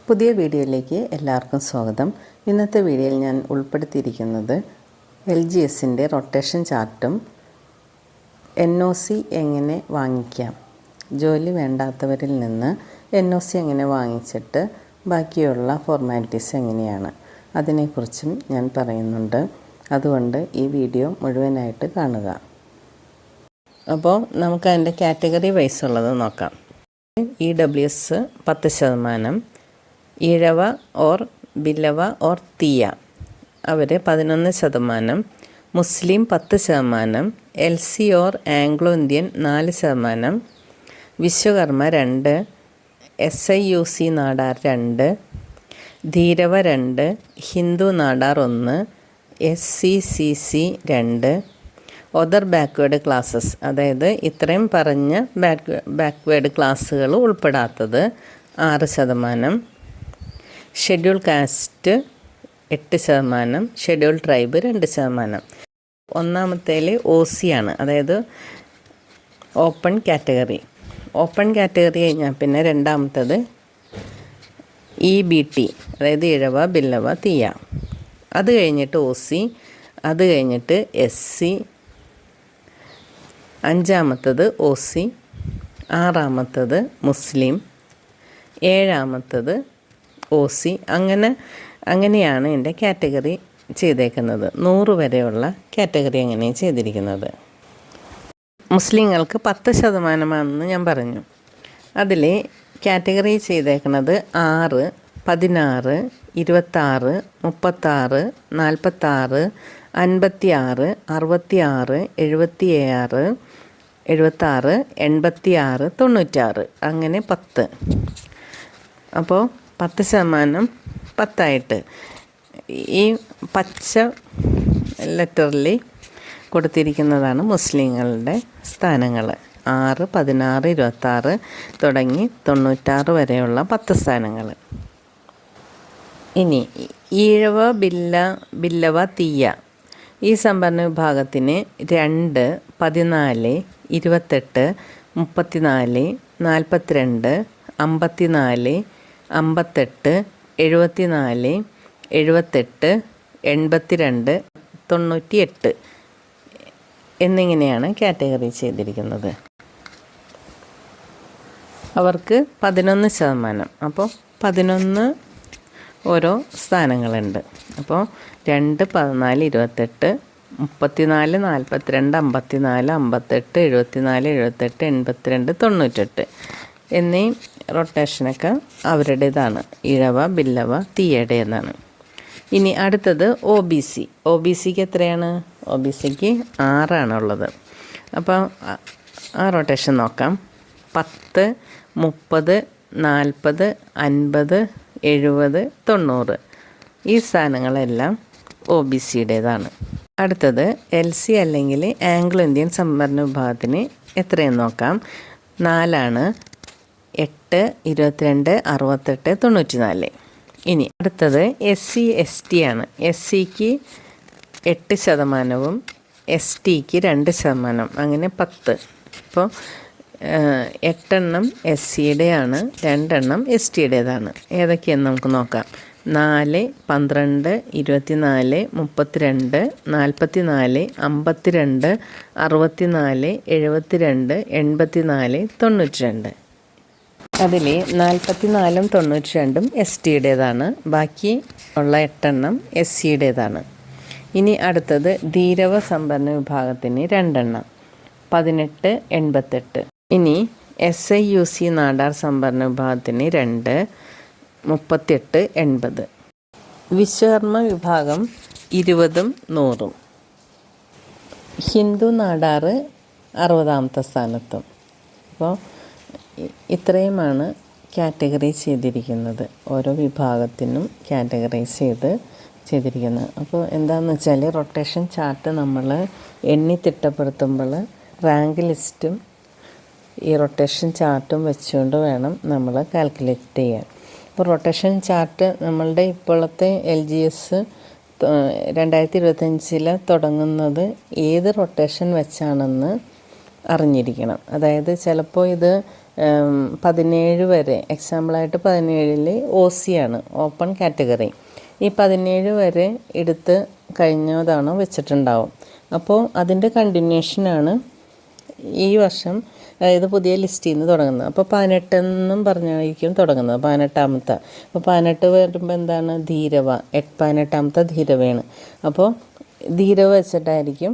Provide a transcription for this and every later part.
പുതിയ വീഡിയോയിലേക്ക് എല്ലാവർക്കും സ്വാഗതം. ഇന്നത്തെ വീഡിയോയിൽ ഞാൻ ഉൾപ്പെടുത്തിയിരിക്കുന്നത് LGSൻ്റെ റൊട്ടേഷൻ ചാർട്ടും NOC എങ്ങനെ വാങ്ങിക്കാം, ജോലി വേണ്ടാത്തവരിൽ നിന്ന് NOC എങ്ങനെ വാങ്ങിച്ചിട്ട് ബാക്കിയുള്ള ഫോർമാലിറ്റീസ് എങ്ങനെയാണ് അതിനെക്കുറിച്ചും ഞാൻ പറയുന്നുണ്ട്. അതുകൊണ്ട് ഈ വീഡിയോ മുഴുവനായിട്ട് കാണുക. അപ്പോൾ നമുക്ക് അതിൻ്റെ കാറ്റഗറി വൈസ് ഉള്ളത് നോക്കാം. EWS 10%, Ezhava or Billava or Thiyya അവർ 11%, Muslim 10%, LC or Anglo Indian 4%, Vishwakarma 2, SIUC Nadar 2, Dheevara 2, Hindu Nadar 1, SCCC 2, other backward classes, അതായത് ഇത്രയും പറഞ്ഞ ബാക്ക്വേഡ് ക്ലാസ്സുകൾ ഉൾപ്പെടാത്തത് 6%, ഷെഡ്യൂൾ കാസ്റ്റ് 8%, ഷെഡ്യൂൾ ട്രൈബ് 2%. ഒന്നാമത്തേൽ OC ആണ്, അതായത് ഓപ്പൺ കാറ്റഗറി. ഓപ്പൺ കാറ്റഗറി കഴിഞ്ഞാൽ പിന്നെ രണ്ടാമത്തത് EBT, അതായത് ഇഴവ ബില്ലവ തീയ. അത് കഴിഞ്ഞിട്ട് OC, അത് കഴിഞ്ഞിട്ട് SC, അഞ്ചാമത്തത് OC, ആറാമത്തത് മുസ്ലിം, ഏഴാമത്തത് OC. അങ്ങനെയാണ് എൻ്റെ കാറ്റഗറി ചെയ്തേക്കുന്നത്. 100 വരെയുള്ള കാറ്റഗറി അങ്ങനെയാണ് ചെയ്തിരിക്കുന്നത്. മുസ്ലിങ്ങൾക്ക് 10%ആണെന്ന് ഞാൻ പറഞ്ഞു. അതിൽ കാറ്റഗറി ചെയ്തേക്കുന്നത് 6, 16, 26, 36, 46, 56, 66, 76, 76, 86, 96, അങ്ങനെ 10. അപ്പോൾ 10% 10 ഈ പച്ച ലെറ്ററിൽ കൊടുത്തിരിക്കുന്നതാണ് മുസ്ലിങ്ങളുടെ സ്ഥാനങ്ങൾ. 6, 16, 26 തുടങ്ങി 96 വരെയുള്ള 10 സ്ഥാനങ്ങൾ. ഇനി ഈഴവ ബില്ലവ തീയ ഈ സംവരണ വിഭാഗത്തിന് 2, 14, 28, 34, 42, 54, 58, 74, 78, 82, 98 എന്നിങ്ങനെയാണ് കാറ്റഗറി ചെയ്തിരിക്കുന്നത്. അവർക്ക് 11%, അപ്പോൾ 11 ഓരോ സ്ഥാനങ്ങളുണ്ട്. അപ്പോൾ 2, 14, 28, 34, 42, 54, 58, 74, 78, 82, 98 എന്നീ റൊട്ടേഷനൊക്കെ അവരുടേതാണ്. ഇഴവ ബില്ലവ തീയയുടേതാണ്. ഇനി അടുത്തത് OBCക്ക് എത്രയാണ്? OBCക്ക് 6 അപ്പോൾ ആ റൊട്ടേഷൻ നോക്കാം. 10, 30, 40, 50, 70, 90 ഈ സ്ഥാനങ്ങളെല്ലാം OBCയുടേതാണ്. അടുത്തത് LC അല്ലെങ്കിൽ ആംഗ്ലോ ഇന്ത്യൻ സംവരണ വിഭാഗത്തിന് എത്രയെന്ന് നോക്കാം. 4, 8, 22, 68, 94. ഇനി അടുത്തത് SC ST ആണ്. SCക്ക് 8%, STക്ക് 2%, അങ്ങനെ 10. അപ്പോൾ 8 SCയുടെയാണ്, 2 STയുടേതാണ്. ഏതൊക്കെയെന്ന് നമുക്ക് നോക്കാം. 4, 12, 24, 32, 44, 52, 64, 72, 84, 92. അതിൽ 44, 92 STയുടേതാണ്. ബാക്കി ഉള്ള 8 SCയുടേതാണ്. ഇനി അടുത്തത് ധീരവ സംവരണ വിഭാഗത്തിന് 2, 18, 88. ഇനി SIUC നാടാർ സംവരണ വിഭാഗത്തിന് 2, 38, 80. വിശ്വകർമ്മ വിഭാഗം 20, 100. ഹിന്ദു നാടാർ 60ാമത്തെ സ്ഥാനത്തും. അപ്പോൾ ഇത്രയുമാണ് കാറ്റഗറി ചെയ്തിരിക്കുന്നത്. ഓരോ വിഭാഗത്തിനും കാറ്റഗറൈസ് ചെയ്തിരിക്കുന്നത്. അപ്പോൾ എന്താണെന്ന് വെച്ചാൽ റൊട്ടേഷൻ ചാർട്ട് നമ്മൾ എണ്ണി തിട്ടപ്പെടുത്തുമ്പോൾ റാങ്ക് ലിസ്റ്റും ഈ റൊട്ടേഷൻ ചാർട്ടും വെച്ചുകൊണ്ട് വേണം നമ്മൾ കാൽക്കുലേറ്റ് ചെയ്യാൻ. അപ്പോൾ റൊട്ടേഷൻ ചാർട്ട് നമ്മളുടെ ഇപ്പോഴത്തെ LGS 2025 തുടങ്ങുന്നത് ഏത് റൊട്ടേഷൻ വെച്ചാണെന്ന് അറിഞ്ഞിരിക്കണം. അതായത് ചിലപ്പോൾ ഇത് 17 വരെ, എക്സാമ്പിളായിട്ട് 17 OC ആണ്, ഓപ്പൺ കാറ്റഗറി. ഈ 17 വരെ എടുത്ത് കഴിഞ്ഞ തവണ വെച്ചിട്ടുണ്ടാവും. അപ്പോൾ അതിൻ്റെ കണ്ടിന്യൂഷനാണ് ഈ വർഷം, അതായത് പുതിയ ലിസ്റ്റിൽ നിന്ന് തുടങ്ങുന്നത്. അപ്പോൾ 18 എന്നും പറഞ്ഞായിരിക്കും തുടങ്ങുന്നത്, 18ാമത്തെ. അപ്പോൾ 18 വരുമ്പോൾ എന്താണ്? ധീരവ, 18ാമത്തെ ധീരവയാണ്. അപ്പോൾ ധീരവ വെച്ചിട്ടായിരിക്കും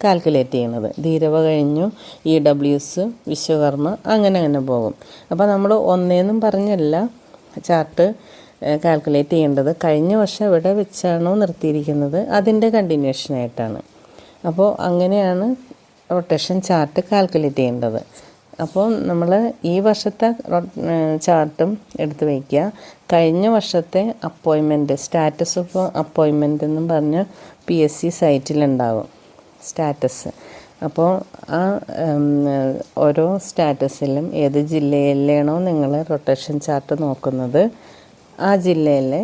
കാൽക്കുലേറ്റ് ചെയ്യണത്. ധീരവ കഴിഞ്ഞു EWS, വിശ്വകർമ്മ, അങ്ങനെ പോകും. അപ്പോൾ നമ്മൾ ഒന്നേന്നും പറഞ്ഞല്ല ചാർട്ട് കാൽക്കുലേറ്റ് ചെയ്യേണ്ടത്, കഴിഞ്ഞ വർഷം എവിടെ വെച്ചാണോ നിർത്തിയിരിക്കുന്നത് അതിൻ്റെ കണ്ടിന്യൂഷനായിട്ടാണ്. അപ്പോൾ അങ്ങനെയാണ് റൊട്ടേഷൻ ചാർട്ട് കാൽക്കുലേറ്റ് ചെയ്യേണ്ടത്. അപ്പോൾ നമ്മൾ ഈ വർഷത്തെ ചാർട്ടും എടുത്ത് വയ്ക്കുക. കഴിഞ്ഞ വർഷത്തെ അപ്പോയിൻമെൻറ്റ്, സ്റ്റാറ്റസ് ഓഫ് അപ്പോയിൻമെൻറ്റ് എന്നും പറഞ്ഞ് PSC സൈറ്റിലുണ്ടാവും സ്റ്റാറ്റസ്. അപ്പോൾ ആ ഓരോ സ്റ്റാറ്റസിലും ഏത് ജില്ലയിലാണോ നിങ്ങൾ റൊട്ടേഷൻ ചാർട്ട് നോക്കുന്നത് ആ ജില്ലയിലെ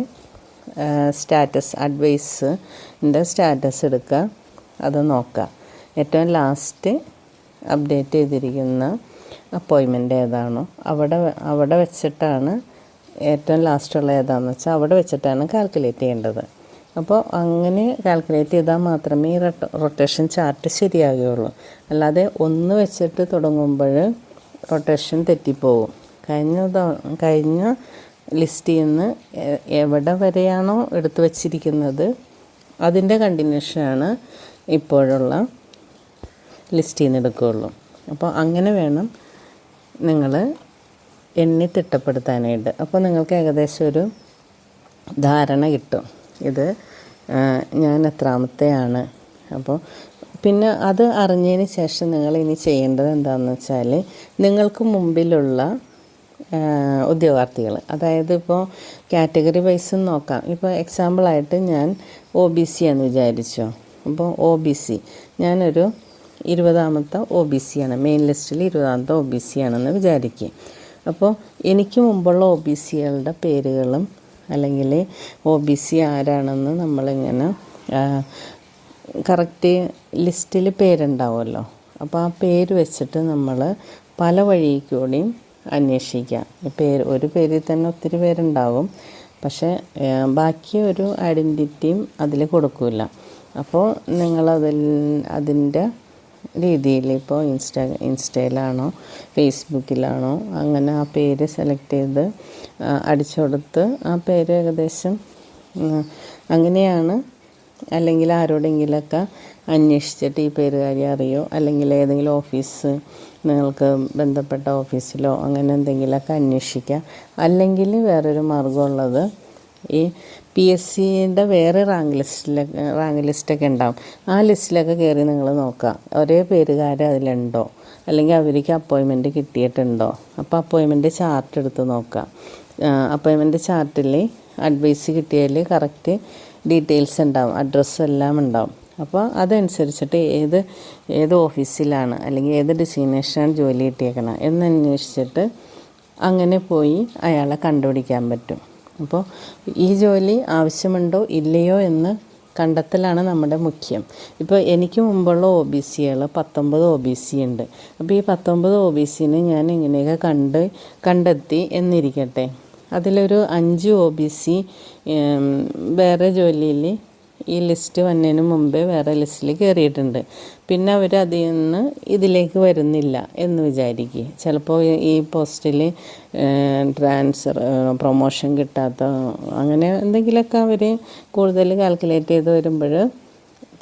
സ്റ്റാറ്റസ്, അഡ്വൈസിൻ്റെ സ്റ്റാറ്റസ് എടുക്കുക, അത് നോക്കുക. ഏറ്റവും ലാസ്റ്റ് അപ്ഡേറ്റ് ചെയ്തിരിക്കുന്ന അപ്പോയിൻമെൻ്റ് ഏതാണോ അവിടെ വെച്ചിട്ടാണ്, ഏറ്റവും ലാസ്റ്റുള്ള ഏതാണെന്ന് വെച്ചാൽ അവിടെ വെച്ചിട്ടാണ് കാൽക്കുലേറ്റ് ചെയ്യേണ്ടത്. അപ്പോൾ അങ്ങനെ കാൽക്കുലേറ്റ് ചെയ്താൽ മാത്രമേ ഈ റൊട്ടേഷൻ ചാർട്ട് ശരിയാകുകയുള്ളൂ. അല്ലാതെ ഒന്ന് വെച്ചിട്ട് തുടങ്ങുമ്പോൾ റൊട്ടേഷൻ തെറ്റിപ്പോവും. കഴിഞ്ഞ ലിസ്റ്റിൽ നിന്ന് എവിടെ വരെയാണോ എടുത്തു വച്ചിരിക്കുന്നത് അതിൻ്റെ കണ്ടിന്യൂഷനാണ് ഇപ്പോഴുള്ള ലിസ്റ്റിൽ നിന്ന് എടുക്കുകയുള്ളൂ. അപ്പോൾ അങ്ങനെ വേണം നിങ്ങൾ എണ്ണി തിട്ടപ്പെടുത്താനായിട്ട്. അപ്പോൾ നിങ്ങൾക്ക് ഏകദേശം ഒരു ധാരണ കിട്ടും, ഇത് ഞാൻ എത്രാമത്തെയാണ്. അപ്പോൾ പിന്നെ അത് അറിഞ്ഞതിന് ശേഷം നിങ്ങൾ ഇനി ചെയ്യേണ്ടത് എന്താണെന്ന് വെച്ചാൽ, നിങ്ങൾക്ക് മുമ്പിലുള്ള ഉദ്യോഗാർത്ഥികൾ, അതായത് ഇപ്പോൾ കാറ്റഗറി വൈസും നോക്കാം. ഇപ്പോൾ എക്സാമ്പിളായിട്ട് ഞാൻ OBC എന്ന് വിചാരിച്ചോ. അപ്പോൾ OBC ഞാനൊരു 20ാമത്തെ OBC ആണ്, മെയിൻ ലിസ്റ്റിൽ 20ാമത്തെ OBC ആണെന്ന് വിചാരിക്കുക. അപ്പോൾ എനിക്ക് മുമ്പുള്ള OBCകളുടെ പേരുകളും അല്ലെങ്കിൽ OBC ആരാണെന്ന് നമ്മളിങ്ങനെ കറക്റ്റ് ലിസ്റ്റിൽ പേരുണ്ടാവുമല്ലോ. അപ്പോൾ ആ പേര് വെച്ചിട്ട് നമ്മൾ പല വഴി കൂടിയും അന്വേഷിക്കാം. ഒരു പേരിൽ തന്നെ ഒത്തിരി പേരുണ്ടാവും, പക്ഷേ ബാക്കി ഒരു ഐഡൻറ്റിറ്റിയും അതിൽ കൊടുക്കില്ല. അപ്പോൾ അതിൻ്റെ രീതിയിൽ ഇപ്പോൾ ഇൻസ്റ്റയിലാണോ ഫേസ്ബുക്കിലാണോ അങ്ങനെ ആ പേര് സെലക്ട് ചെയ്ത് അടിച്ചു കൊടുത്ത് ആ പേര് ഏകദേശം അങ്ങനെയാണ്. അല്ലെങ്കിൽ ആരോടെങ്കിലൊക്കെ അന്വേഷിച്ചിട്ട് ഈ പേരുകാരി അറിയോ, അല്ലെങ്കിൽ ഏതെങ്കിലും ഓഫീസ് നിങ്ങൾക്ക് ബന്ധപ്പെട്ട ഓഫീസിലോ അങ്ങനെ എന്തെങ്കിലുമൊക്കെ അന്വേഷിക്കുക. അല്ലെങ്കിൽ വേറൊരു മാർഗ്ഗമുള്ളത്, ഈ PSCയുടെ വേറെ റാങ്ക് ലിസ്റ്റൊക്കെ ഉണ്ടാവും. ആ ലിസ്റ്റിലൊക്കെ കയറി നിങ്ങൾ നോക്കുക, ഒരേ പേരുകാർ അതിലുണ്ടോ, അല്ലെങ്കിൽ അവർക്ക് അപ്പോയിൻമെൻറ്റ് കിട്ടിയിട്ടുണ്ടോ. അപ്പോൾ അപ്പോയിൻമെൻറ്റ് ചാർട്ട് എടുത്ത് നോക്കുക. അപ്പോയിൻമെൻറ്റ് ചാർട്ടിൽ അഡ്വൈസ് കിട്ടിയതിൽ കറക്റ്റ് ഡീറ്റെയിൽസ് ഉണ്ടാവും, അഡ്രസ്സും എല്ലാം ഉണ്ടാവും. അപ്പോൾ അതനുസരിച്ചിട്ട് ഏത് ഓഫീസിലാണ് അല്ലെങ്കിൽ ഏത് ഡെസിഗ്നേഷനാണ് ജോലി കിട്ടിയേക്കണം എന്നന്വേഷിച്ചിട്ട് അങ്ങനെ പോയി അയാളെ കണ്ടുപിടിക്കാൻ പറ്റും. അപ്പോൾ ഈ ജോലി ആവശ്യമുണ്ടോ ഇല്ലയോ എന്ന് കണ്ടെത്തലാണ് നമ്മുടെ മുഖ്യം. ഇപ്പോൾ എനിക്ക് മുമ്പുള്ള OBCകൾ 19 OBC ഉണ്ട്. അപ്പോൾ ഈ 19 OBCനെ ഞാൻ ഇങ്ങനെയൊക്കെ കണ്ടെത്തി എന്നിരിക്കട്ടെ. അതിലൊരു 5 OBC വേറെ ജോലിയിൽ ഈ ലിസ്റ്റ് വന്നതിന് മുമ്പേ വേറെ ലിസ്റ്റിൽ കയറിയിട്ടുണ്ട്. പിന്നെ അവർ അതിൽ നിന്ന് ഇതിലേക്ക് വരുന്നില്ല എന്ന് വിചാരിക്കുക. ചിലപ്പോൾ ഈ പോസ്റ്റിൽ പ്രൊമോഷൻ കിട്ടാത്ത അങ്ങനെ എന്തെങ്കിലുമൊക്കെ അവർ കൂടുതൽ കാൽക്കുലേറ്റ് ചെയ്ത് വരുമ്പോൾ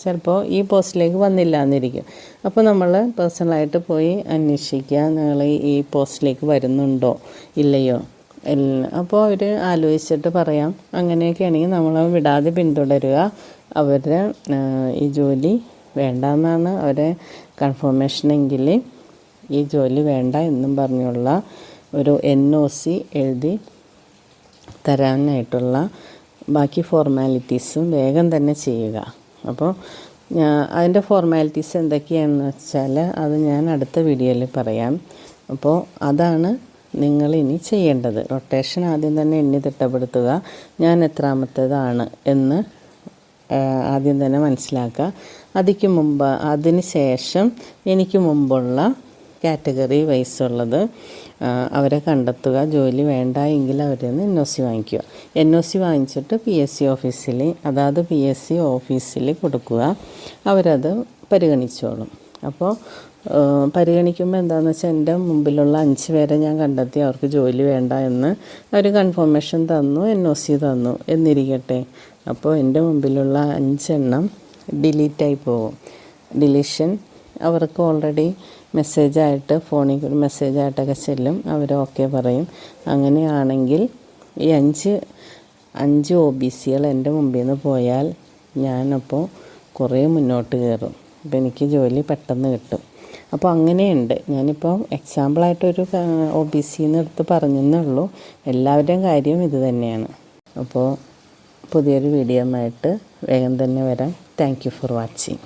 ചിലപ്പോൾ ഈ പോസ്റ്റിലേക്ക് വന്നില്ല എന്നിരിക്കും. അപ്പോൾ നമ്മൾ പേഴ്സണലായിട്ട് പോയി അന്വേഷിക്കുക, നിങ്ങൾ ഈ പോസ്റ്റിലേക്ക് വരുന്നുണ്ടോ ഇല്ലയോ. അപ്പോൾ അവർ ആലോചിച്ചിട്ട് പറയാം. അങ്ങനെയൊക്കെയാണെങ്കിൽ നമ്മൾ വിടാതെ പിന്തുടരുക. അവരുടെ ഈ ജോലി വേണ്ടെന്നാണ് അവരെ കൺഫർമേഷനെങ്കിൽ ഈ ജോലി വേണ്ട എന്നും പറഞ്ഞുള്ള ഒരു NOC എഴുതി തരാനായിട്ടുള്ള ബാക്കി ഫോർമാലിറ്റീസും വേഗം തന്നെ ചെയ്യുക. അപ്പോൾ അതിൻ്റെ ഫോർമാലിറ്റീസ് എന്തൊക്കെയാണെന്ന് വെച്ചാൽ അത് ഞാൻ അടുത്ത വീഡിയോയിൽ പറയാം. അപ്പോൾ അതാണ് നിങ്ങളിനി ചെയ്യേണ്ടത്. റൊട്ടേഷൻ ആദ്യം തന്നെ എണ്ണി തിട്ടപ്പെടുത്തുക. ഞാൻ എത്രാമത്തേതാണ് എന്ന് ആദ്യം തന്നെ മനസ്സിലാക്കുക. അതിന് ശേഷം എനിക്ക് മുമ്പുള്ള കാറ്റഗറി വൈസുള്ളത് അവരെ കണ്ടെത്തുക. ജോലി വേണ്ട എങ്കിൽ അവരിൽ നിന്ന് NOC വാങ്ങിക്കുക. NOC വാങ്ങിച്ചിട്ട് PSC ഓഫീസിൽ, അതായത് PSC ഓഫീസിൽ കൊടുക്കുക. അവരത് പരിഗണിച്ചോളും. അപ്പോൾ പരിഗണിക്കുമ്പോൾ എന്താണെന്ന് വെച്ചാൽ എൻ്റെ മുമ്പിലുള്ള 5 പേരെ ഞാൻ കണ്ടെത്തി അവർക്ക് ജോലി വേണ്ട എന്ന് അവർ കൺഫർമേഷൻ തന്നു, NOC തന്നു എന്നിരിക്കട്ടെ. അപ്പോൾ എൻ്റെ മുമ്പിലുള്ള 5 എണ്ണം ഡിലീറ്റായി പോകും. ഡിലീഷൻ അവർക്ക് ഓൾറെഡി മെസ്സേജായിട്ട്, ഫോണിൽ കൂടി മെസ്സേജായിട്ടൊക്കെ ചെല്ലും. അവർ ഓക്കെ പറയും. അങ്ങനെയാണെങ്കിൽ ഈ 5 OBCകൾ എൻ്റെ മുമ്പിൽ നിന്ന് പോയാൽ ഞാനപ്പോൾ കുറേ മുന്നോട്ട് കയറും. അപ്പോൾ എനിക്ക് ജോലി പെട്ടെന്ന് കിട്ടും. അപ്പോൾ അങ്ങനെയുണ്ട്. ഞാനിപ്പോൾ എക്സാമ്പിളായിട്ടൊരു OBCന്ന് എടുത്ത് പറഞ്ഞെന്നേ ഉള്ളൂ. എല്ലാവരുടെയും കാര്യം ഇത് തന്നെയാണ്. അപ്പോൾ പുതിയൊരു വീഡിയോ ആയിട്ട് വേഗം തന്നെ വരാം. Thank you for watching.